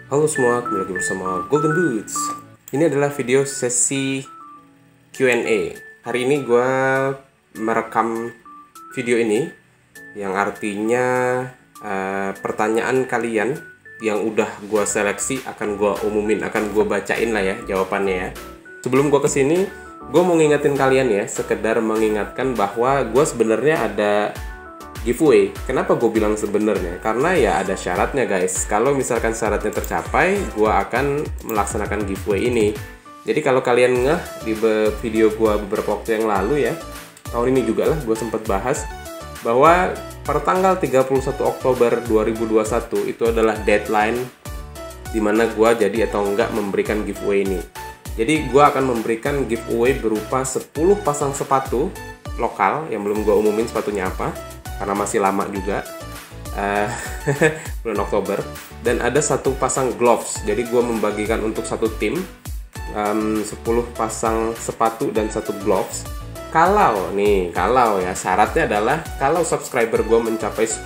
Halo semua, kembali lagi bersama Golden Boots. Ini adalah video sesi Q&A. Hari ini gue merekam video ini yang artinya pertanyaan kalian yang udah gue seleksi akan gue umumin, akan gue bacain lah ya jawabannya ya. Sebelum gue kesini, gue mau ngingetin kalian ya, sekedar mengingatkan bahwa gue sebenarnya ada giveaway. Kenapa gue bilang sebenarnya? Karena ya ada syaratnya guys. Kalau misalkan syaratnya tercapai, gue akan melaksanakan giveaway ini. Jadi kalau kalian ngeh di video gue beberapa waktu yang lalu ya, tahun ini juga lah gue sempat bahas bahwa per tanggal 31 Oktober 2021 itu adalah deadline dimana gue jadi atau enggak memberikan giveaway ini. Jadi gue akan memberikan giveaway berupa 10 pasang sepatu lokal yang belum gue umumin sepatunya apa karena masih lama juga, bulan Oktober. Dan ada satu pasang gloves, jadi gue membagikan untuk satu tim 10 pasang sepatu dan satu gloves. Kalau ya syaratnya adalah kalau subscriber gue mencapai 10.000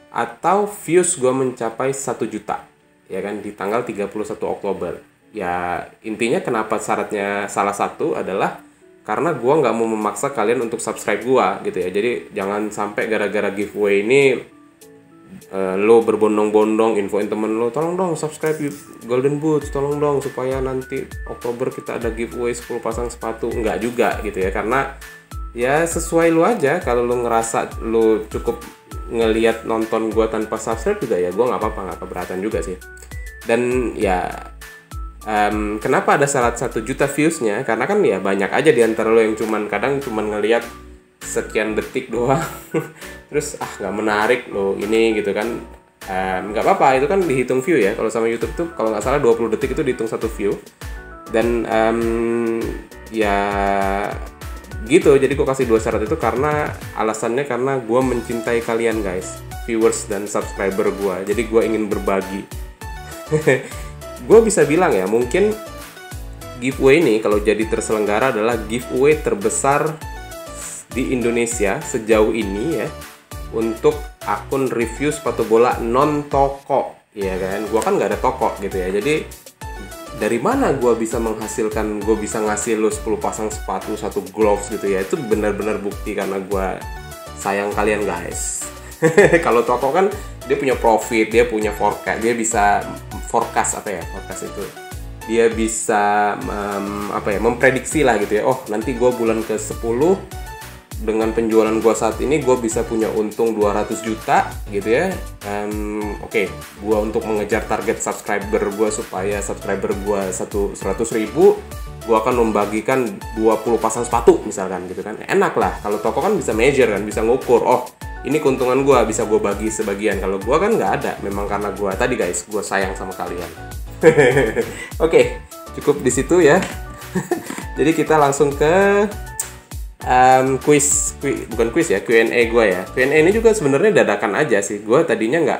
atau views gue mencapai 1 juta ya kan, di tanggal 31 Oktober. Ya intinya kenapa syaratnya salah satu adalah karena gue nggak mau memaksa kalian untuk subscribe gue gitu ya. Jadi jangan sampai gara-gara giveaway ini lo berbondong-bondong infoin temen lo, tolong dong subscribe Golden Boots, tolong dong supaya nanti Oktober kita ada giveaway 10 pasang sepatu. Nggak juga gitu ya, karena ya sesuai lo aja. Kalau lo ngerasa lo cukup ngelihat nonton gue tanpa subscribe juga ya gue nggak apa-apa, nggak keberatan juga sih. Dan ya kenapa ada syarat 1 juta viewsnya? Karena kan ya banyak aja di antara lo yang kadang cuman ngelihat sekian detik doang terus nggak menarik lo ini gitu kan. Nggak apa-apa, itu kan dihitung view ya. Kalau sama YouTube tuh kalau nggak salah 20 detik itu dihitung 1 view. Dan ya gitu, jadi gue kasih 2 syarat itu karena alasannya karena gue mencintai kalian guys, viewers dan subscriber gue. Jadi gue ingin berbagi. Gue bisa bilang ya, mungkin giveaway ini kalau jadi terselenggara adalah giveaway terbesar di Indonesia sejauh ini ya, untuk akun review sepatu bola non toko ya kan. Gue kan nggak ada toko gitu ya, jadi dari mana gue bisa menghasilkan, gue bisa ngasih lo 10 pasang sepatu, 1 gloves gitu ya. Itu benar-benar bukti karena gue sayang kalian guys. Kalau toko kan dia punya profit, dia punya forecast, dia bisa forecast itu dia bisa memprediksi lah gitu ya. Oh nanti gue bulan ke 10 dengan penjualan gue saat ini gue bisa punya untung 200 juta gitu ya. Oke, gue untuk mengejar target subscriber gue supaya subscriber gue 100.000, gue akan membagikan 20 pasang sepatu misalkan gitu kan. Enak lah. Kalau toko kan bisa measure kan, bisa ngukur. Oh ini keuntungan gue, bisa gue bagi sebagian. Kalau gue kan nggak ada, memang karena gue tadi guys, gue sayang sama kalian. Oke, cukup di situ ya. Jadi kita langsung ke bukan quiz ya, Q&A gue ya. Q&A ini juga sebenarnya dadakan aja sih. Gue tadinya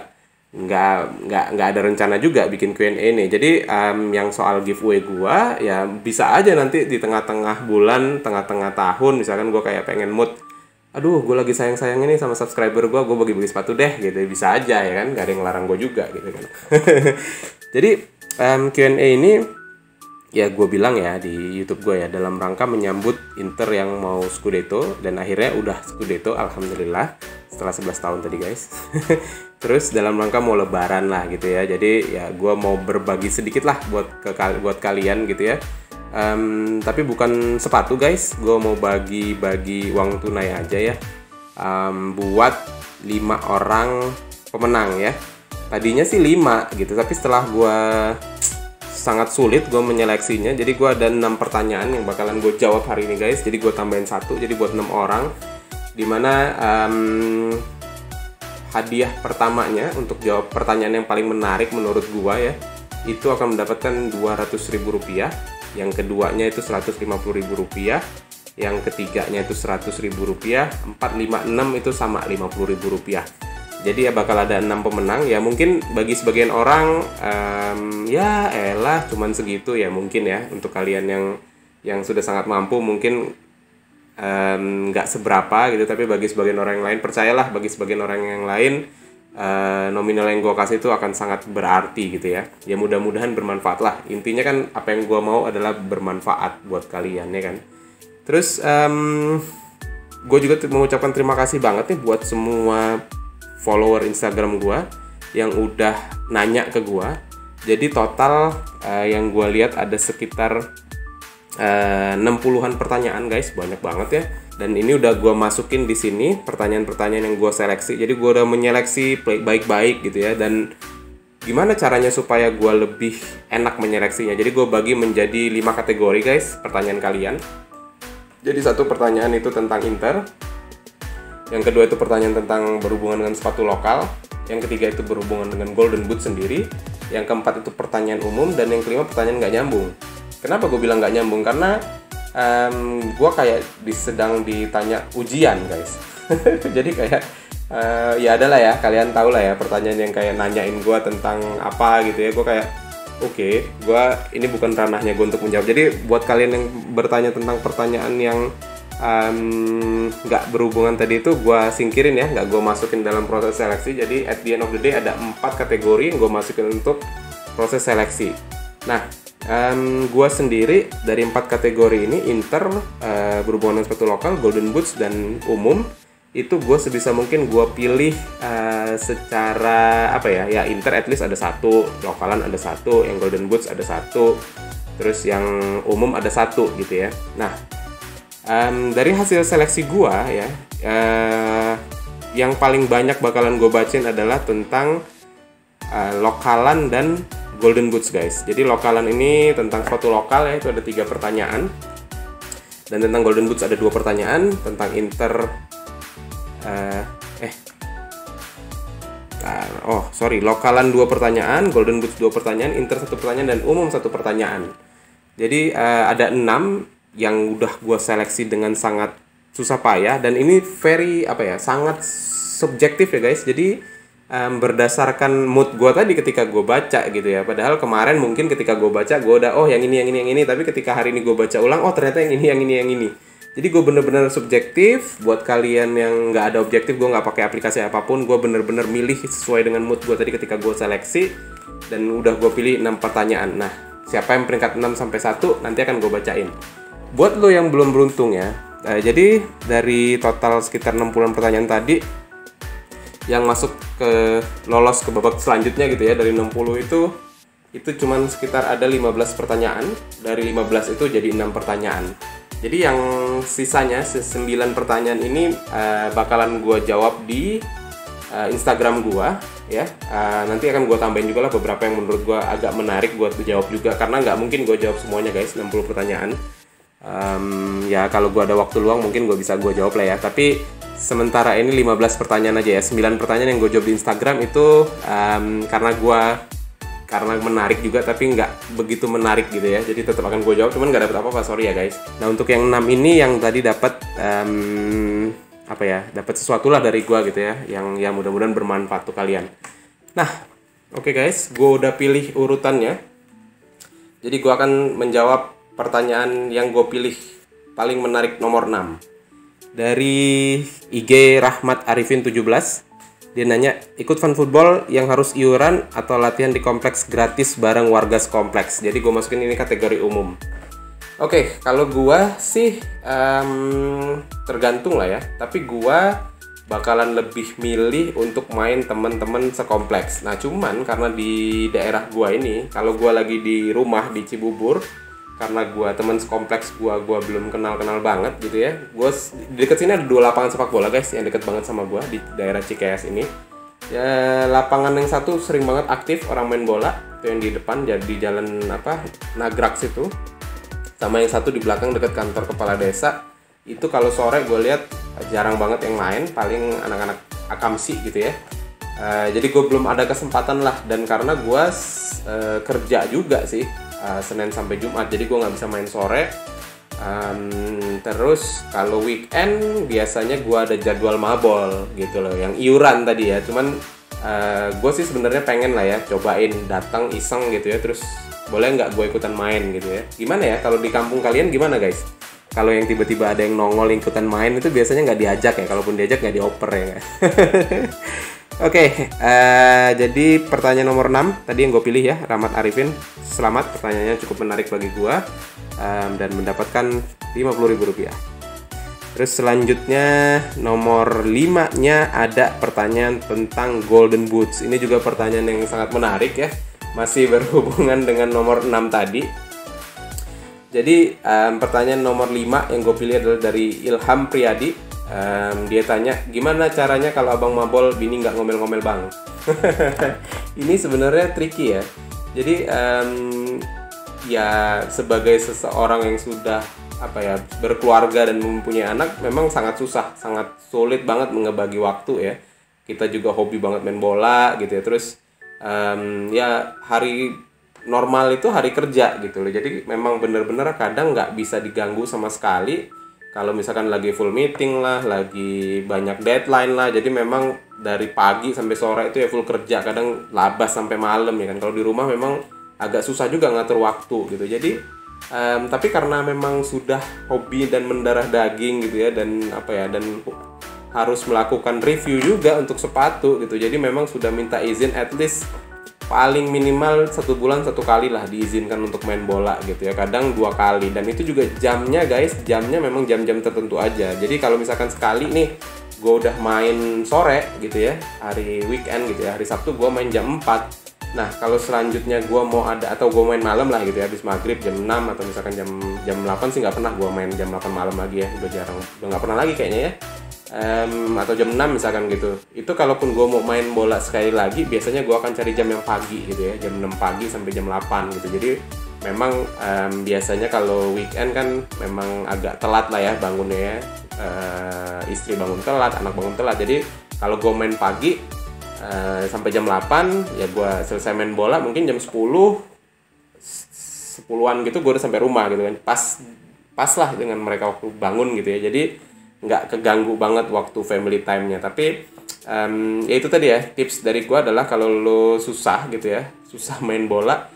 nggak ada rencana juga bikin Q&A ini. Jadi yang soal giveaway gue ya bisa aja nanti di tengah-tengah bulan, tengah-tengah tahun, misalkan gue kayak pengen mood, aduh gue lagi sayang-sayang ini sama subscriber gue bagi-bagi sepatu deh gitu, bisa aja ya kan, gak ada yang ngelarang gue juga gitu kan. Jadi Q&A ini ya gue bilang ya di YouTube gue ya, dalam rangka menyambut Inter yang mau Scudetto, dan akhirnya udah Scudetto alhamdulillah setelah 11 tahun tadi guys. Terus dalam rangka mau lebaran lah gitu ya, jadi ya gue mau berbagi sedikit lah buat kalian gitu ya. Tapi bukan sepatu guys, gue mau bagi uang tunai aja ya, buat 5 orang pemenang ya. Tadinya sih 5 gitu, tapi setelah gue sangat sulit gue menyeleksinya, jadi gue ada 6 pertanyaan yang bakalan gue jawab hari ini guys. Jadi gue tambahin 1, jadi buat 6 orang, dimana hadiah pertamanya untuk jawab pertanyaan yang paling menarik menurut gue ya, itu akan mendapatkan Rp200.000. Yang keduanya itu Rp150.000, yang ketiganya itu Rp100.000, 4, 5, 6 itu sama Rp50.000. Jadi ya bakal ada 6 pemenang ya. Mungkin bagi sebagian orang ya elah cuman segitu ya mungkin ya, untuk kalian yang sudah sangat mampu mungkin nggak seberapa gitu, tapi bagi sebagian orang yang lain, percayalah bagi sebagian orang yang lain nominal yang gue kasih itu akan sangat berarti gitu ya. Ya mudah-mudahan bermanfaat lah. Intinya kan apa yang gue mau adalah bermanfaat buat kalian ya kan. Terus gue juga mengucapkan terima kasih banget nih buat semua follower Instagram gue yang udah nanya ke gue. Jadi total yang gue lihat ada sekitar 60-an pertanyaan guys, banyak banget ya. Dan ini udah gue masukin di sini pertanyaan-pertanyaan yang gue seleksi. Jadi gue udah menyeleksi baik-baik gitu ya. Dan gimana caranya supaya gue lebih enak menyeleksinya? Jadi gue bagi menjadi 5 kategori guys pertanyaan kalian. Jadi satu pertanyaan itu tentang Inter, yang kedua itu pertanyaan tentang berhubungan dengan sepatu lokal, yang ketiga itu berhubungan dengan Golden Boot sendiri, yang keempat itu pertanyaan umum, dan yang kelima pertanyaan nggak nyambung. Kenapa gue bilang nggak nyambung? Karena gue kayak sedang ditanya ujian guys. Jadi kayak ya adalah ya, kalian tahu lah ya pertanyaan yang kayak nanyain gue tentang apa gitu ya. Gue kayak Oke, ini bukan ranahnya gue untuk menjawab. Jadi buat kalian yang bertanya tentang pertanyaan yang nggak berhubungan tadi itu, gue singkirin ya, nggak gue masukin dalam proses seleksi. Jadi at the end of the day ada 4 kategori yang gue masukin untuk proses seleksi. Nah, gue sendiri dari 4 kategori ini, Inter, berhubungan dengan sepatu lokal, Golden Boots, dan umum, itu gue sebisa mungkin gue pilih secara apa ya, ya Inter at least ada 1, lokalan ada 1, yang Golden Boots ada 1, terus yang umum ada 1 gitu ya. Nah, dari hasil seleksi gue ya, yang paling banyak bakalan gue bacain adalah tentang lokalan dan Golden Boots guys. Jadi lokalan ini tentang sepatu lokal ya, itu ada 3 pertanyaan, dan tentang Golden Boots ada 2 pertanyaan, tentang Inter lokalan 2 pertanyaan, Golden Boots 2 pertanyaan, Inter 1 pertanyaan, dan umum 1 pertanyaan. Jadi ada 6 yang udah gue seleksi dengan sangat susah payah, dan ini sangat subjektif ya guys. Jadi berdasarkan mood gue tadi ketika gue baca gitu ya. Padahal kemarin mungkin ketika gue baca gue udah yang ini, tapi ketika hari ini gue baca ulang, ternyata yang ini. Jadi gue bener-bener subjektif. Buat kalian yang nggak ada objektif, gue nggak pakai aplikasi apapun. Gue bener-bener milih sesuai dengan mood gue tadi ketika gue seleksi, dan udah gue pilih 6 pertanyaan. Nah, siapa yang peringkat 6 sampai 1 nanti akan gue bacain. Buat lo yang belum beruntung ya, jadi dari total sekitar 60-an pertanyaan tadi, yang masuk lolos ke babak selanjutnya gitu ya, dari 60 itu cuman sekitar ada 15 pertanyaan. Dari 15 itu jadi 6 pertanyaan. Jadi yang sisanya 9 pertanyaan ini bakalan gue jawab di Instagram gue ya. Nanti akan gue tambahin juga lah beberapa yang menurut gue agak menarik buat dijawab juga, karena nggak mungkin gue jawab semuanya guys, 60 pertanyaan. Ya kalau gue ada waktu luang mungkin gue bisa gue jawab lah ya. Tapi sementara ini 15 pertanyaan aja ya. 9 pertanyaan yang gue jawab di Instagram itu karena menarik juga, tapi nggak begitu menarik gitu ya. Jadi tetap akan gue jawab, cuman nggak dapet apa-apa, sorry ya guys. Nah, untuk yang 6 ini yang tadi dapat dapat sesuatu lah dari gue gitu ya, yang mudah-mudahan bermanfaat untuk kalian. Nah, oke guys, gue udah pilih urutannya. Jadi gue akan menjawab pertanyaan yang gue pilih paling menarik nomor 6. Dari IG Rahmat Arifin 17. Dia nanya, ikut fun football yang harus iuran atau latihan di kompleks gratis bareng warga sekompleks. Jadi gue masukin ini kategori umum. Oke, kalau gue sih tergantung lah ya. Tapi gue bakalan lebih milih untuk main teman-teman sekompleks. Nah cuman karena di daerah gue ini, kalau gue lagi di rumah di Cibubur, karena gue teman sekompleks gue belum kenal banget gitu ya. Gue di dekat sini ada 2 lapangan sepak bola guys, yang deket banget sama gue di daerah Cikeas ini ya. Lapangan yang satu sering banget aktif orang main bola, itu yang di depan jadi di jalan Nagrak situ, sama yang satu di belakang dekat kantor kepala desa. Itu kalau sore gue lihat jarang banget yang main, paling anak-anak akamsi gitu ya. Jadi gue belum ada kesempatan lah, dan karena gue kerja juga sih Senin sampai Jumat, jadi gue nggak bisa main sore. Terus kalau weekend biasanya gue ada jadwal mabol gitu loh, yang iuran tadi ya. Cuman gue sih sebenarnya pengen lah ya cobain datang iseng gitu ya, terus boleh nggak gue ikutan main gitu ya. Gimana ya kalau di kampung kalian gimana guys? Kalau yang tiba-tiba ada yang nongol ikutan main itu biasanya nggak diajak ya, kalaupun diajak nggak dioper ya. Oke, jadi pertanyaan nomor 6 tadi yang gue pilih ya, Rahmat Arifin. Selamat, pertanyaannya cukup menarik bagi gue, dan mendapatkan Rp50.000. Terus selanjutnya nomor 5-nya ada pertanyaan tentang Golden Boots. Ini juga pertanyaan yang sangat menarik ya, masih berhubungan dengan nomor 6 tadi. Jadi pertanyaan nomor 5 yang gue pilih adalah dari Ilham Priyadi. Dia tanya, gimana caranya kalau abang mabol bini nggak ngomel-ngomel bang? Ini sebenarnya tricky ya. Jadi ya sebagai seseorang yang sudah berkeluarga dan mempunyai anak, memang sangat susah, sangat sulit banget ngebagi waktu ya. Kita juga hobi banget main bola gitu ya. Terus ya hari normal itu hari kerja gitu loh. Jadi memang bener-bener kadang nggak bisa diganggu sama sekali. Kalau misalkan lagi full meeting lah, lagi banyak deadline lah, jadi memang dari pagi sampai sore itu ya full kerja, kadang labas sampai malam ya kan. Kalau di rumah memang agak susah juga ngatur waktu gitu. Jadi tapi karena memang sudah hobi dan mendarah daging gitu ya, dan dan harus melakukan review juga untuk sepatu gitu. Jadi memang sudah minta izin at least paling minimal 1 bulan 1 kali lah diizinkan untuk main bola gitu ya, kadang 2 kali, dan itu juga jamnya guys, jamnya memang jam-jam tertentu aja. Jadi kalau misalkan sekali nih gue udah main sore gitu ya, hari weekend gitu ya, hari Sabtu gue main jam 4. Nah kalau selanjutnya gue mau ada, atau gue main malam lah gitu ya, habis maghrib jam 6 atau misalkan jam 8 sih nggak pernah gue main jam 8 malam lagi ya, udah jarang, udah nggak pernah lagi kayaknya ya. Atau jam 6 misalkan gitu. Itu kalaupun gue mau main bola sekali lagi, biasanya gue akan cari jam yang pagi gitu ya, jam 6 pagi sampai jam 8 gitu. Jadi memang biasanya kalau weekend kan memang agak telat lah ya bangunnya ya. Istri bangun telat, anak bangun telat. Jadi kalau gue main pagi sampai jam 8 ya, gue selesai main bola mungkin jam 10-an gitu gue udah sampai rumah gitu kan. Pas lah dengan mereka waktu bangun gitu ya. Jadi nggak keganggu banget waktu family time-nya. Tapi ya itu tadi ya, tips dari gue adalah kalau lo susah gitu ya, susah main bola,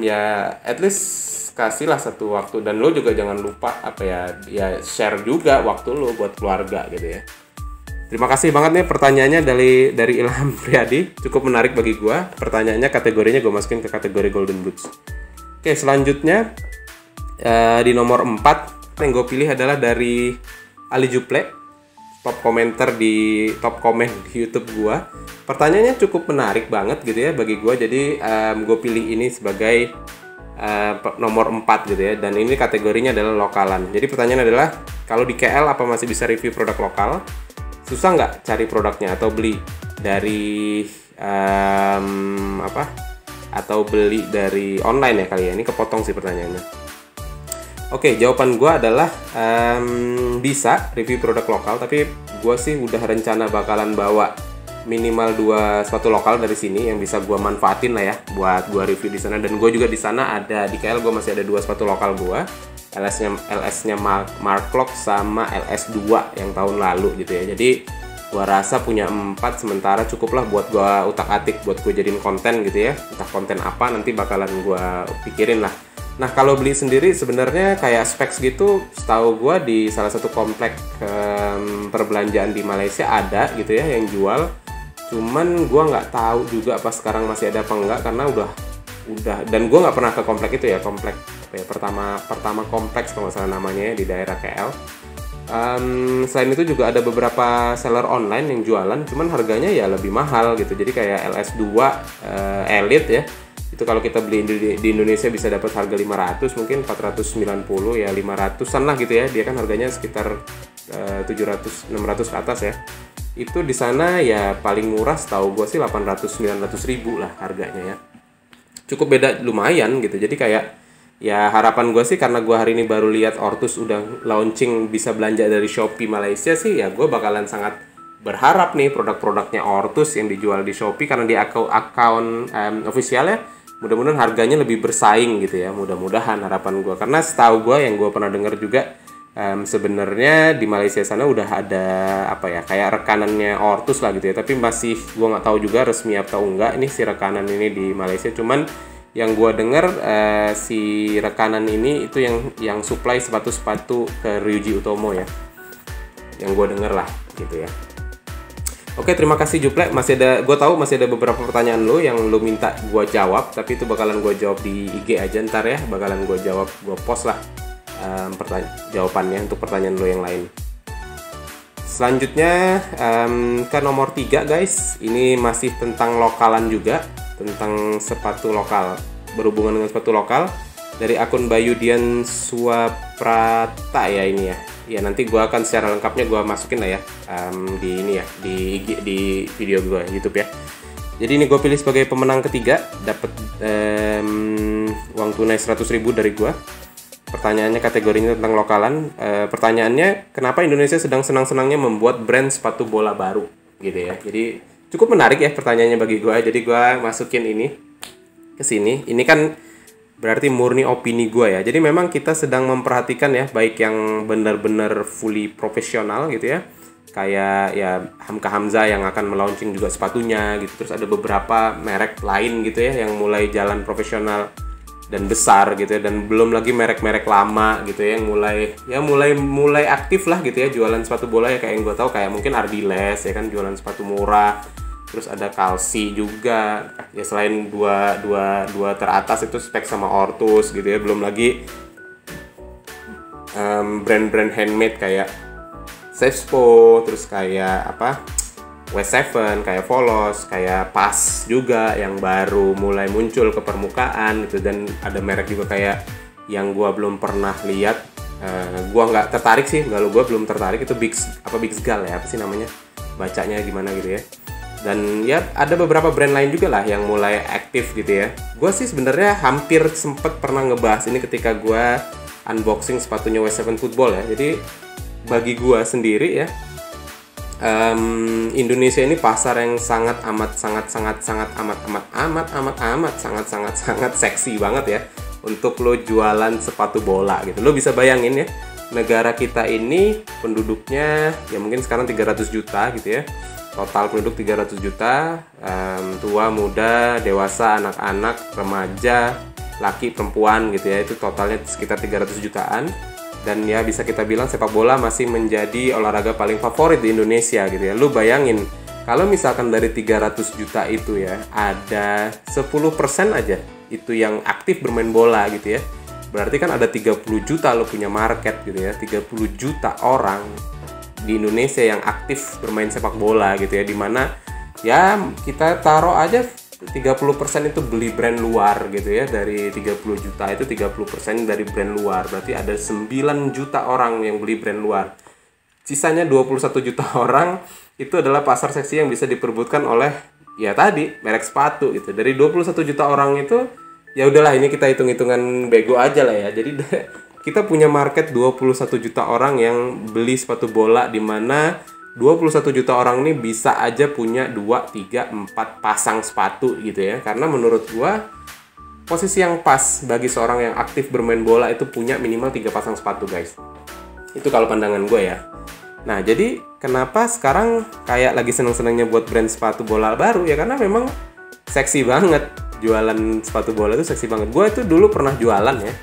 ya at least kasihlah satu waktu, dan lo juga jangan lupa ya share juga waktu lo buat keluarga gitu ya. Terima kasih banget nih pertanyaannya dari Ilham Priyadi, cukup menarik bagi gue. Pertanyaannya kategorinya gue masukin ke kategori Golden Boots. Oke, selanjutnya di nomor 4 yang gue pilih adalah dari Ali Juple, top komen di YouTube gua. Pertanyaannya cukup menarik banget gitu ya bagi gua. Jadi gue pilih ini sebagai nomor 4 gitu ya, dan ini kategorinya adalah lokalan. Jadi pertanyaan adalah, kalau di KL apa masih bisa review produk lokal? Susah nggak cari produknya atau beli dari atau beli dari online ya kali ya? Ini kepotong sih pertanyaannya. Oke, jawaban gue adalah bisa review produk lokal, tapi gue sih udah rencana bakalan bawa minimal 2 sepatu lokal dari sini yang bisa gue manfaatin lah ya buat gue review di sana. Dan gue juga di sana ada, di KL gue masih ada 2 sepatu lokal gue, LS-nya Mark Lock sama LS2 yang tahun lalu gitu ya. Jadi gue rasa punya 4 sementara cukup lah buat gue utak-atik, buat gue jadiin konten gitu ya. Entah konten apa nanti bakalan gue pikirin lah. Nah kalau beli sendiri sebenarnya kayak specs gitu, setahu gue di salah satu komplek perbelanjaan di Malaysia ada gitu ya yang jual. Cuman gue nggak tahu juga apa sekarang masih ada apa enggak, karena udah dan gue nggak pernah ke komplek itu ya, komplek pertama kompleks kalau nggak salah namanya ya, di daerah KL. Selain itu juga ada beberapa seller online yang jualan, cuman harganya ya lebih mahal gitu. Jadi kayak LS2 Elite ya, itu kalau kita beli di Indonesia bisa dapat harga 500, mungkin 490 ya, 500-an lah gitu ya. Dia kan harganya sekitar 700-600 ke atas ya. Itu di sana ya paling murah setahu gue sih 800-900 ribu lah harganya ya. Cukup beda lumayan gitu. Jadi kayak ya harapan gue sih, karena gue hari ini baru lihat Ortus udah launching bisa belanja dari Shopee Malaysia sih, ya gue bakalan sangat berharap nih produk-produknya Ortus yang dijual di Shopee, karena di akun officialnya mudah-mudahan harganya lebih bersaing gitu ya. Mudah-mudahan harapan gue, karena setahu gue yang gue pernah dengar juga sebenarnya di Malaysia sana udah ada kayak rekanannya Ortus lah gitu ya, tapi masih gue nggak tahu juga resmi atau enggak ini si rekanan ini di Malaysia. Cuman yang gue dengar si rekanan ini itu yang supply sepatu-sepatu ke Ryuji Utomo ya, yang gue dengar lah gitu ya. Oke, terima kasih Juple. Masih ada, gue tahu masih ada beberapa pertanyaan lo yang lo minta gue jawab, tapi itu bakalan gue jawab di IG aja ntar ya. Bakalan gue jawab, gue post lah jawabannya untuk pertanyaan lo yang lain. Selanjutnya ke nomor 3 guys. Ini masih tentang lokalan juga, tentang sepatu lokal, berhubungan dengan sepatu lokal dari akun Bayudian Suaprata ya ini ya. Ya nanti gue akan secara lengkapnya gue masukin lah ya di ini ya di video gue YouTube ya. Jadi ini gue pilih sebagai pemenang ketiga, dapat uang tunai 100.000 dari gue. Pertanyaannya kategorinya tentang lokalan. Pertanyaannya kenapa Indonesia sedang senang-senangnya membuat brand sepatu bola baru gitu ya. Jadi cukup menarik ya pertanyaannya bagi gue. Jadi gue masukin ini ke sini. Ini kan berarti murni opini gue ya. Jadi memang kita sedang memperhatikan ya, baik yang benar-benar fully profesional gitu ya, kayak ya Hamka Hamzah yang akan melaunching juga sepatunya gitu. Terus ada beberapa merek lain gitu ya yang mulai jalan profesional dan besar gitu ya, dan belum lagi merek-merek lama gitu ya yang mulai aktif lah gitu ya jualan sepatu bola ya, kayak yang gue tahu kayak mungkin Ardiles ya kan jualan sepatu murah. Terus ada Kalsi juga ya, selain dua teratas itu Speck sama Ortus gitu ya, belum lagi brand-brand handmade kayak Sespo, terus kayak apa W7, kayak Volos, kayak Pas juga yang baru mulai muncul ke permukaan gitu. Dan ada merek juga kayak yang gua belum pernah lihat, gua nggak tertarik sih, kalau gua belum tertarik itu Bigsgal ya, apa sih namanya, bacanya gimana gitu ya. Dan ya ada beberapa brand lain juga lah yang mulai aktif gitu ya. Gue sih sebenarnya hampir sempet pernah ngebahas ini ketika gue unboxing sepatunya W7 Football ya. Jadi bagi gue sendiri ya, Indonesia ini pasar yang sangat seksi banget ya untuk lo jualan sepatu bola gitu. Lo bisa bayangin ya, negara kita ini penduduknya ya mungkin sekarang 300 juta gitu ya. Total penduduk 300 juta, tua, muda, dewasa, anak-anak, remaja, laki, perempuan gitu ya. Itu totalnya sekitar 300 jutaan. Dan ya bisa kita bilang sepak bola masih menjadi olahraga paling favorit di Indonesia gitu ya. Lu bayangin, kalau misalkan dari 300 juta itu ya, ada 10% aja itu yang aktif bermain bola gitu ya. Berarti kan ada 30 juta lo punya market gitu ya. 30 juta orang di Indonesia yang aktif bermain sepak bola gitu ya, dimana ya kita taruh aja 30% itu beli brand luar gitu ya. Dari 30 juta itu 30% dari brand luar, berarti ada 9 juta orang yang beli brand luar. Sisanya 21 juta orang itu adalah pasar seksi yang bisa diperebutkan oleh ya tadi merek sepatu gitu. Dari 21 juta orang itu ya udahlah, ini kita hitung-hitungan bego aja lah ya. Jadi kita punya market 21 juta orang yang beli sepatu bola, di mana 21 juta orang ini bisa aja punya 2, 3, 4 pasang sepatu gitu ya. Karena menurut gua posisi yang pas bagi seorang yang aktif bermain bola itu punya minimal 3 pasang sepatu guys. Itu kalau pandangan gue ya. Nah jadi kenapa sekarang kayak lagi seneng-senengnya buat brand sepatu bola baru ya, karena memang seksi banget. Jualan sepatu bola itu seksi banget. Gue itu dulu pernah jualan ya,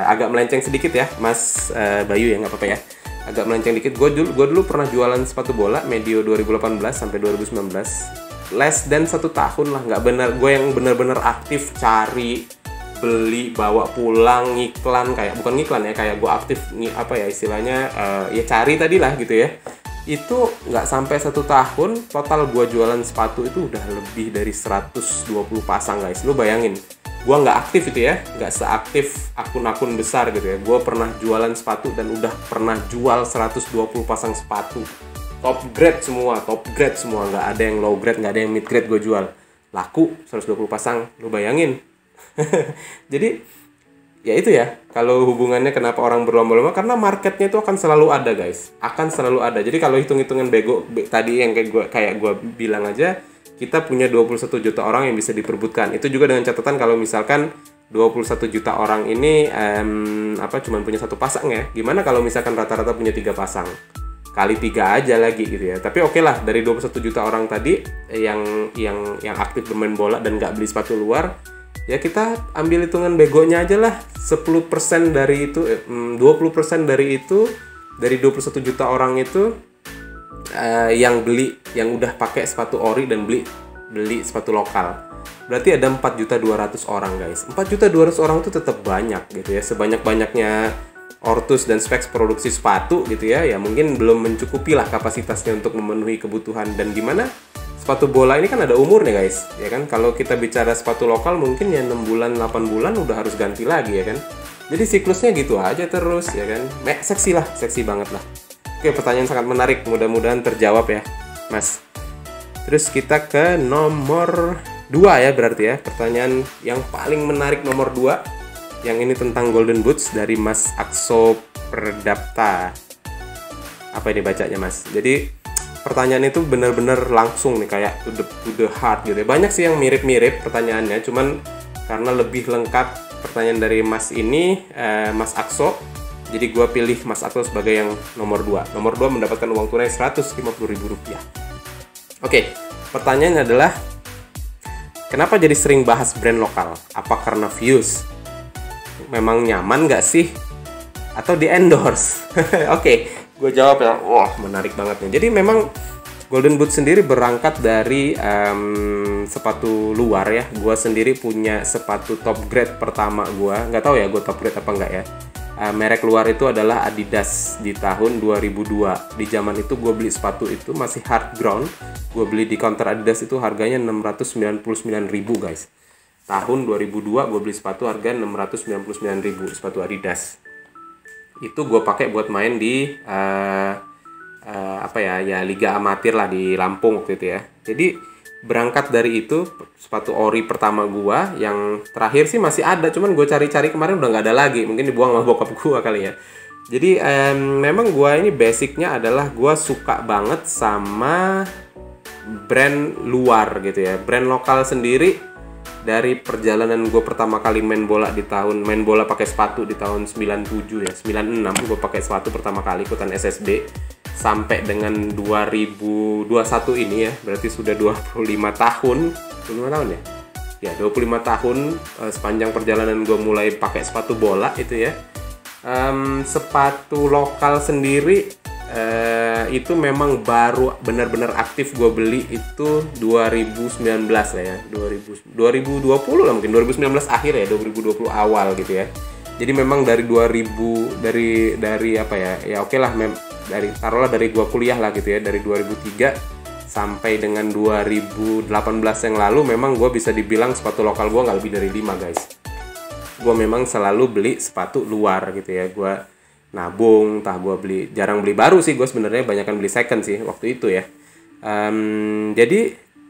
agak melenceng sedikit ya Mas Bayu ya, nggak apa-apa ya, agak melenceng dikit. Gue dulu pernah jualan sepatu bola medio 2018 sampai 2019, less than 1 tahun lah. Nggak bener, gue yang bener-bener aktif cari, beli, bawa pulang, ngiklan, kayak bukan ngiklan ya, kayak gue aktif apa ya istilahnya, ya cari tadi lah gitu ya. Itu nggak sampai 1 tahun total gue jualan sepatu itu udah lebih dari 120 pasang guys. Lu bayangin, gue nggak aktif itu ya, nggak seaktif akun-akun besar gitu ya. Gue pernah jualan sepatu dan udah pernah jual 120 pasang sepatu, top grade semua, nggak ada yang low grade, nggak ada yang mid grade. Gue jual laku 120 pasang, lu bayangin. Jadi ya itu ya, kalau hubungannya kenapa orang berlomba-lomba, karena marketnya itu akan selalu ada guys, akan selalu ada. Jadi kalau hitung-hitungan bego tadi yang kayak gue bilang aja, kita punya 21 juta orang yang bisa diperbutkan. Itu juga dengan catatan kalau misalkan 21 juta orang ini cuma punya 1 pasang ya. Gimana kalau misalkan rata-rata punya 3 pasang? Kali 3 aja lagi gitu ya. Tapi oke lah, dari 21 juta orang tadi yang aktif bermain bola dan nggak beli sepatu luar, ya kita ambil hitungan begonya aja lah, 10% dari itu, 20% dari itu, dari 21 juta orang itu, yang udah pakai sepatu ori dan beli sepatu lokal. Berarti ada 4.200.000 orang guys. 4.200.000 orang itu tetap banyak gitu ya. Sebanyak-banyaknya Ortus dan Specs produksi sepatu gitu ya. Ya mungkin belum mencukupi lah kapasitasnya untuk memenuhi kebutuhan. Dan gimana? Sepatu bola ini kan ada umurnya guys. Ya kan, kalau kita bicara sepatu lokal mungkin ya 6 bulan, 8 bulan udah harus ganti lagi ya kan. Jadi siklusnya gitu aja terus ya kan. Seksi lah, seksi banget lah. Oke, pertanyaan sangat menarik. Mudah-mudahan terjawab ya, Mas. Terus kita ke nomor 2 ya berarti ya. Pertanyaan yang paling menarik nomor 2. Yang ini tentang Golden Boots dari Mas Akso Perdapta. Apa ini bacanya, Mas? Jadi pertanyaan itu benar-benar langsung nih, kayak to the heart gitu ya. Banyak sih yang mirip-mirip pertanyaannya, cuman karena lebih lengkap pertanyaan dari Mas ini, Mas Akso, jadi gue pilih Mas Akso sebagai yang nomor 2. Nomor 2 mendapatkan uang tunai Rp150.000. Oke, pertanyaannya adalah kenapa jadi sering bahas brand lokal? Apa karena views? Memang nyaman nggak sih? Atau di endorse? Oke, gue jawab ya. Wah, menarik banget nih. Jadi memang Golden Boot sendiri berangkat dari sepatu luar ya. Gue sendiri punya sepatu top grade pertama gue. Nggak tahu ya gue top grade apa enggak ya. Merek luar itu adalah Adidas di tahun 2002. Di zaman itu gue beli sepatu itu masih hard ground. Gue beli di counter Adidas itu harganya 699.000 guys. Tahun 2002 gue beli sepatu harga 699.000 sepatu Adidas. Itu gue pakai buat main di liga amatir lah di Lampung waktu itu ya. Jadi berangkat dari itu sepatu ori pertama gua, yang terakhir sih masih ada, cuman gue cari-cari kemarin udah nggak ada lagi, mungkin dibuang sama bokap gua kali ya. Jadi memang gua ini basicnya adalah gua suka banget sama brand luar gitu ya. Brand lokal sendiri dari perjalanan gue pertama kali main bola pakai sepatu di tahun 97 ya, 96 gue pakai sepatu pertama kali ikutan SSB sampai dengan 2021 ini ya, berarti sudah 25 tahun ya. Ya, 25 tahun sepanjang perjalanan gue mulai pakai sepatu bola itu ya. Sepatu lokal sendiri itu memang baru benar-benar aktif gue beli itu 2019 lah ya, 2020 lah mungkin, 2019 akhir ya, 2020 awal gitu ya. Jadi memang dari 2000 dari apa ya, ya oke lah, taruhlah dari gua kuliah lah gitu ya, dari 2003 sampai dengan 2018 yang lalu memang gua bisa dibilang sepatu lokal gua nggak lebih dari 5 guys. Gua memang selalu beli sepatu luar gitu ya. Gua nabung, gua jarang beli baru sih, gua sebenarnya banyakan beli second sih waktu itu ya. Jadi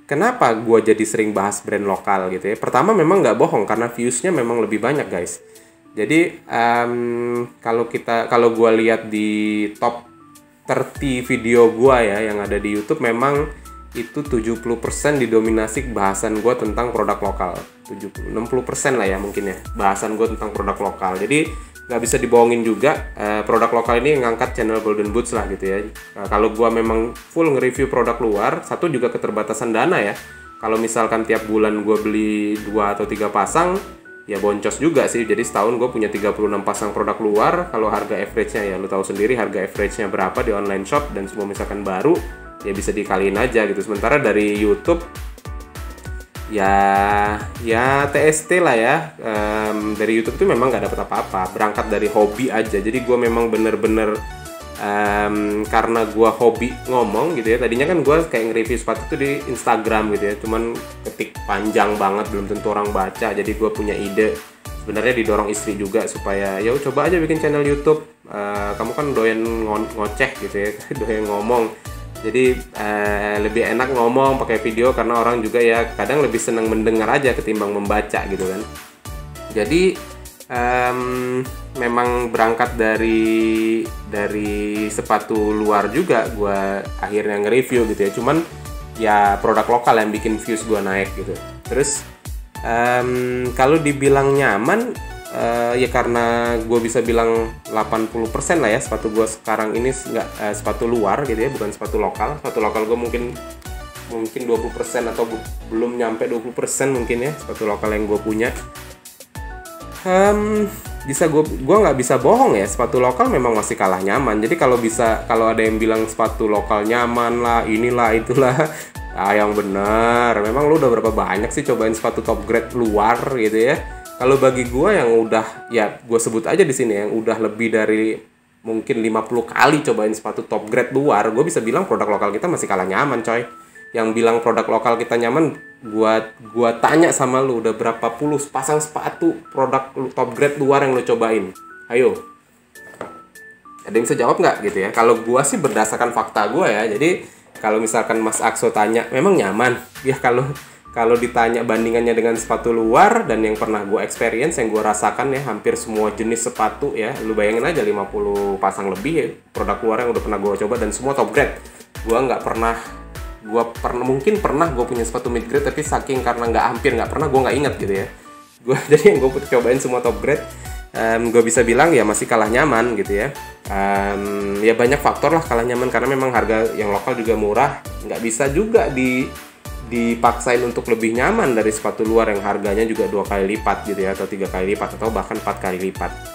kenapa gua jadi sering bahas brand lokal gitu ya? Pertama memang nggak bohong, karena viewsnya memang lebih banyak guys. Jadi kalau gue lihat di top 30 video gue ya yang ada di YouTube, memang itu 70% didominasi bahasan gue tentang produk lokal. 60% lah ya mungkin ya bahasan gue tentang produk lokal. Jadi nggak bisa dibohongin juga, produk lokal ini ngangkat channel Golden Boots lah gitu ya. Kalau gue memang full nge-review produk luar, satu juga keterbatasan dana ya. Kalau misalkan tiap bulan gue beli 2 atau 3 pasang, ya boncos juga sih. Jadi setahun gue punya 36 pasang produk luar. Kalau harga average-nya ya lu tahu sendiri harga average-nya berapa di online shop, dan semua misalkan baru ya bisa dikaliin aja gitu. Sementara dari YouTube ya TST lah ya, dari YouTube tuh memang nggak dapat apa-apa, berangkat dari hobi aja. Jadi gue memang bener-bener karena gue hobi ngomong gitu ya. Tadinya kan gue kayak nge-review sepatu tuh di Instagram gitu ya, cuman ketik panjang banget, belum tentu orang baca. Jadi gue punya ide, sebenarnya didorong istri juga supaya ya coba aja bikin channel YouTube, kamu kan doyan ngoceh gitu ya, doyan ngomong. Jadi lebih enak ngomong pakai video, karena orang juga ya kadang lebih senang mendengar aja ketimbang membaca gitu kan. Jadi memang berangkat dari sepatu luar juga gue akhirnya nge-review gitu ya. Cuman ya produk lokal yang bikin views gue naik gitu. Terus kalau dibilang nyaman, ya karena gue bisa bilang 80% lah ya sepatu gue sekarang ini nggak sepatu luar gitu ya, bukan sepatu lokal. Sepatu lokal gue mungkin 20% atau belum nyampe 20% mungkin ya sepatu lokal yang gue punya. gua nggak bisa bohong ya, sepatu lokal memang masih kalah nyaman. Jadi kalau ada yang bilang sepatu lokal nyaman lah, inilah itulah, yang bener memang lu udah berapa banyak sih cobain sepatu top grade luar gitu ya. Kalau bagi gua yang udah, ya gue sebut aja di sini, yang udah lebih dari mungkin 50 kali cobain sepatu top grade luar, gue bisa bilang produk lokal kita masih kalah nyaman, coy. Yang bilang produk lokal kita nyaman, gua tanya sama lu, udah berapa puluh pasang sepatu produk top grade luar yang lu cobain? Ayo, ada yang bisa jawab nggak gitu ya? Kalau gua sih berdasarkan fakta gua ya. Jadi kalau misalkan Mas Akso tanya, memang nyaman? Ya kalau ditanya bandingannya dengan sepatu luar dan yang pernah gua experience, yang gua rasakan ya, hampir semua jenis sepatu ya, lu bayangin aja 50 pasang lebih ya, produk luar yang udah pernah gua coba dan semua top grade. Mungkin pernah gue punya sepatu mid grade, tapi saking karena nggak pernah, gue nggak ingat gitu ya. Jadi yang gue cobain semua top grade, gue bisa bilang ya masih kalah nyaman gitu ya. Ya banyak faktor lah kalah nyaman, karena memang harga yang lokal juga murah, nggak bisa juga dipaksain untuk lebih nyaman dari sepatu luar yang harganya juga 2 kali lipat gitu ya, atau 3 kali lipat, atau bahkan 4 kali lipat.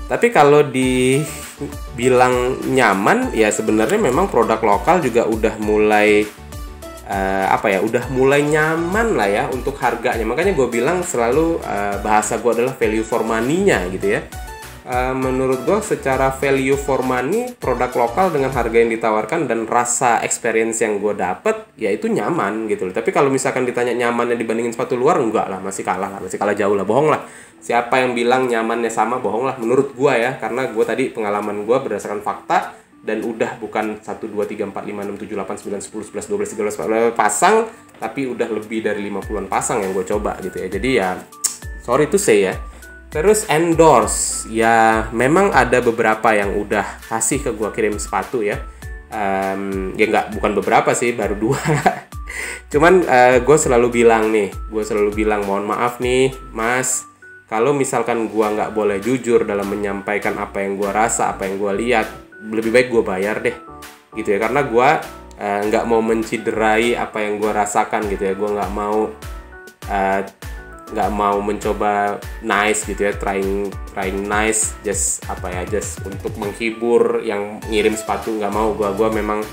Tapi kalau dibilang nyaman, ya sebenarnya memang produk lokal juga udah mulai udah mulai nyaman lah ya untuk harganya. Makanya gue bilang selalu bahasa gue adalah value for money-nya gitu ya. Menurut gue secara value for money, produk lokal dengan harga yang ditawarkan dan rasa experience yang gue dapet, ya itu nyaman gitu loh. Tapi kalau misalkan ditanya nyamannya dibandingin sepatu luar, enggak lah, masih kalah jauh lah, bohong lah. Siapa yang bilang nyamannya sama, bohong lah menurut gue ya. Karena gue tadi pengalaman gue berdasarkan fakta, dan udah bukan 1, 2, 3, 4, 5, 6, 7, 8, 9, 10, 11, 12, 13, 14 pasang, tapi udah lebih dari 50-an pasang yang gue coba gitu ya. Jadi ya, sorry to say ya. Terus endorse, ya memang ada beberapa yang udah kasih ke gue kirim sepatu ya. Ya bukan beberapa sih, baru 2. Cuman gue selalu bilang mohon maaf nih Mas, kalau misalkan gue nggak boleh jujur dalam menyampaikan apa yang gue rasa, apa yang gue lihat, lebih baik gue bayar deh gitu ya. Karena gue nggak mau menciderai apa yang gue rasakan gitu ya. Gue nggak mau mencoba nice gitu ya, trying nice, just untuk menghibur yang ngirim sepatu, nggak mau. Gue memang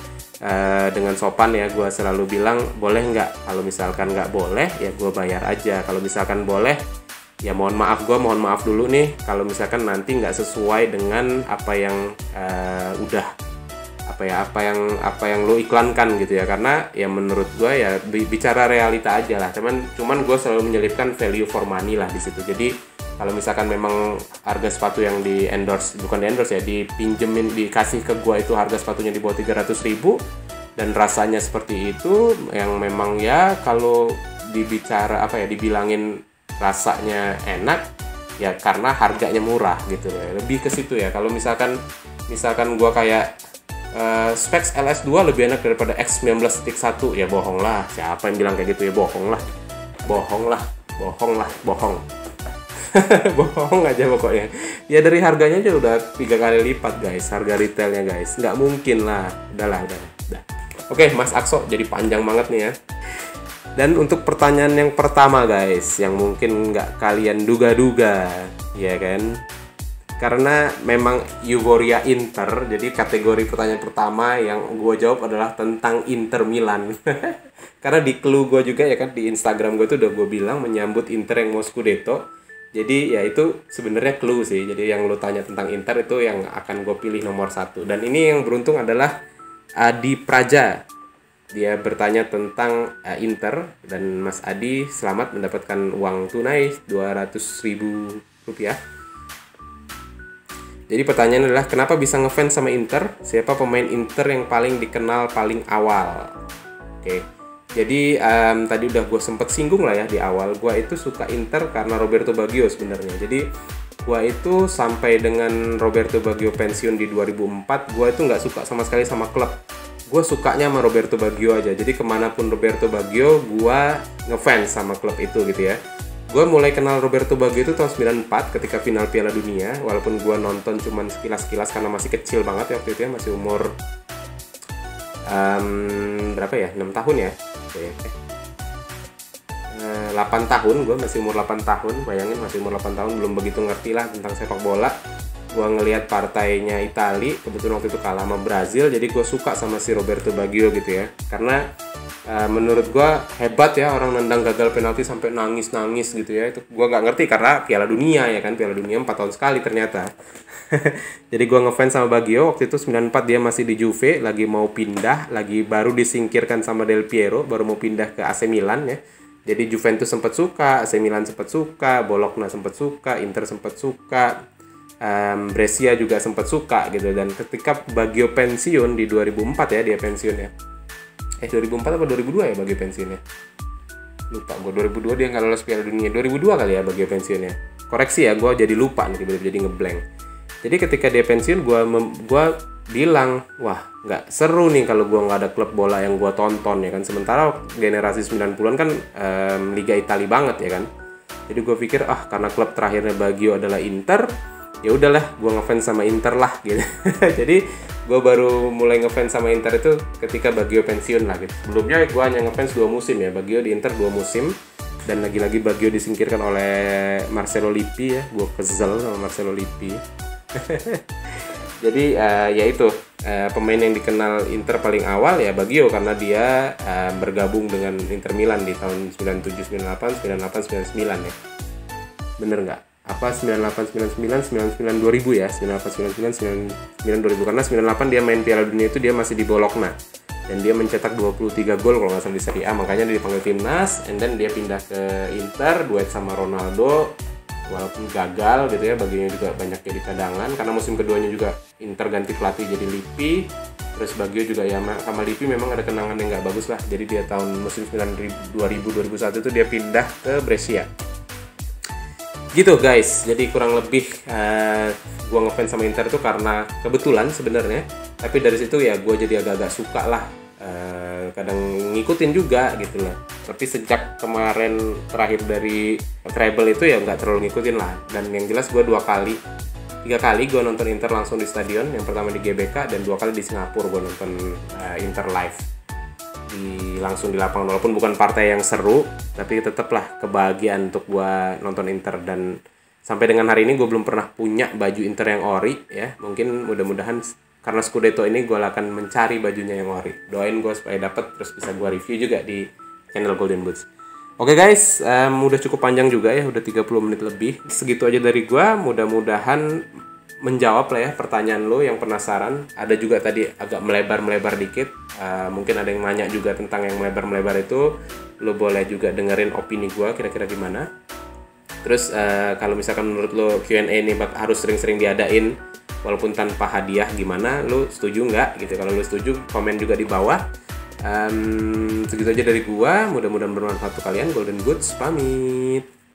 dengan sopan ya, gue selalu bilang boleh nggak. Kalau misalkan nggak boleh ya gue bayar aja. Kalau misalkan boleh ya mohon maaf dulu nih kalau misalkan nanti nggak sesuai dengan apa yang apa yang lo iklankan gitu ya. Karena ya menurut gue ya bicara realita aja lah. Cuman gue selalu menyelipkan value for money lah di situ. Jadi kalau misalkan memang harga sepatu yang dikasih ke gue itu harga sepatunya di bawah 300.000 dan rasanya seperti itu, yang memang ya kalau dibilangin rasanya enak ya karena harganya murah gitu ya. Lebih ke situ ya. Kalau misalkan gue kayak Specs LS2 lebih enak daripada X19.1, ya bohong lah. Siapa yang bilang kayak gitu ya, bohong lah. Bohong aja pokoknya. Ya dari harganya aja udah 3 kali lipat guys, harga retailnya guys. Nggak mungkin lah. Udah. Oke, Mas Akso, jadi panjang banget nih ya. Dan untuk pertanyaan yang pertama guys, yang mungkin nggak kalian duga-duga, ya kan? Karena memang euforia Inter, jadi kategori pertanyaan pertama yang gue jawab adalah tentang Inter Milan. Karena di clue gue juga ya kan, di Instagram gue tuh udah gue bilang menyambut Inter yang mau Scudetto. Jadi ya itu sebenarnya clue sih. Jadi yang lo tanya tentang Inter itu yang akan gue pilih nomor 1. Dan ini yang beruntung adalah Adi Praja. Dia bertanya tentang Inter, dan Mas Adi selamat mendapatkan uang tunai 200.000 rupiah. Jadi pertanyaannya adalah kenapa bisa ngefans sama Inter? Siapa pemain Inter yang paling dikenal paling awal? Oke. Jadi tadi udah gue sempet singgung lah ya di awal. Gue itu suka Inter karena Roberto Baggio sebenarnya. Jadi gue itu sampai dengan Roberto Baggio pensiun di 2004, gue itu nggak suka sama sekali sama klub. Gue sukanya sama Roberto Baggio aja. Jadi kemanapun Roberto Baggio, gue ngefans sama klub itu gitu ya. Gue mulai kenal Roberto Baggio itu tahun 94 ketika final Piala Dunia. Walaupun gue nonton cuman sekilas-sekilas karena masih kecil banget ya waktu itu ya. Masih umur berapa ya? 6 tahun ya? 8 tahun, gue masih umur 8 tahun, bayangin masih umur 8 tahun, belum begitu ngerti lah tentang sepak bola. Gue ngelihat partainya Itali, kebetulan waktu itu kalah sama Brazil, jadi gue suka sama si Roberto Baggio gitu ya, karena menurut gue hebat ya, orang nendang gagal penalti sampai nangis-nangis gitu ya. Itu gue gak ngerti karena Piala Dunia ya kan, Piala Dunia 4 tahun sekali ternyata. Jadi gue ngefans sama Baggio, waktu itu 94 dia masih di Juve, lagi mau pindah, lagi baru disingkirkan sama Del Piero, baru mau pindah ke AC Milan ya. Jadi Juventus sempat suka, AC Milan sempat suka, Bologna sempat suka, Inter sempat suka, Brescia juga sempat suka gitu. Dan ketika Baggio pensiun di 2004 ya, dia pensiun ya. 2004 apa 2002 ya Baggio pensiunnya? Lupa gue, 2002 dia nggak lolos Piala Dunia. 2002 kali ya Baggio pensiunnya. Koreksi ya, gue jadi lupa nih, tiba-tiba jadi ngeblank. Jadi ketika dia pensiun, gue bilang, wah nggak seru nih kalau gue nggak ada klub bola yang gue tonton ya kan. Sementara generasi 90-an kan Liga Italia banget ya kan. Jadi gue pikir karena klub terakhirnya Baggio adalah Inter, ya udahlah gue ngefans sama Inter lah gitu. Jadi gue baru mulai ngefans sama Inter itu ketika Baggio pensiun lah gitu. Sebelumnya gue hanya ngefans 2 musim ya, Baggio di Inter 2 musim, dan lagi-lagi Baggio disingkirkan oleh Marcelo Lippi ya. Gue kesel sama Marcelo Lippi. Jadi ya itu pemain yang dikenal Inter paling awal ya Baggio, karena dia bergabung dengan Inter Milan di tahun 97, 98, 98, 99 ya. Bener nggak? Apa 98, 99, 99, 2000 ya, 98, 99, 99, 2000, karena 98 dia main Piala Dunia itu dia masih di Bologna dan dia mencetak 23 gol kalau nggak salah di Serie A, makanya dia dipanggil timnas, and then dia pindah ke Inter, duet sama Ronaldo, walaupun gagal gitu ya, Baggio juga banyak jadi cadangan, karena musim keduanya juga Inter ganti pelatih jadi Lippi, terus Baggio juga ya sama Lippi memang ada kenangan yang nggak bagus lah, jadi dia tahun musim 2000-2001 itu dia pindah ke Brescia. Gitu guys, jadi kurang lebih gue ngefans sama Inter itu karena kebetulan sebenarnya, tapi dari situ ya gue jadi agak-agak suka lah, kadang ngikutin juga gitu lah. Tapi sejak kemarin terakhir dari treble itu ya nggak terlalu ngikutin lah. Dan yang jelas gue 3 kali gue nonton Inter langsung di stadion, yang pertama di GBK dan 2 kali di Singapura gue nonton Inter live langsung di lapangan, walaupun bukan partai yang seru, tapi tetaplah kebahagiaan untuk gua nonton Inter. Dan sampai dengan hari ini gue belum pernah punya baju Inter yang ori ya. Mungkin mudah-mudahan karena Scudetto ini gue akan mencari bajunya yang ori. Doain gue supaya dapat, terus bisa gue review juga di channel Golden Boots. Oke guys, udah cukup panjang juga ya, udah 30 menit lebih. Segitu aja dari gue, mudah-mudahan menjawab lah ya pertanyaan lo yang penasaran. Ada juga tadi agak melebar dikit, mungkin ada yang nanya juga tentang yang melebar itu. Lo boleh juga dengerin opini gue kira-kira gimana. Terus kalau misalkan menurut lo Q&A ini harus sering-sering diadain walaupun tanpa hadiah, gimana, lo setuju nggak gitu? Kalau lo setuju, komen juga di bawah. Segitu aja dari gue, mudah-mudahan bermanfaat untuk kalian. Golden Goods pamit.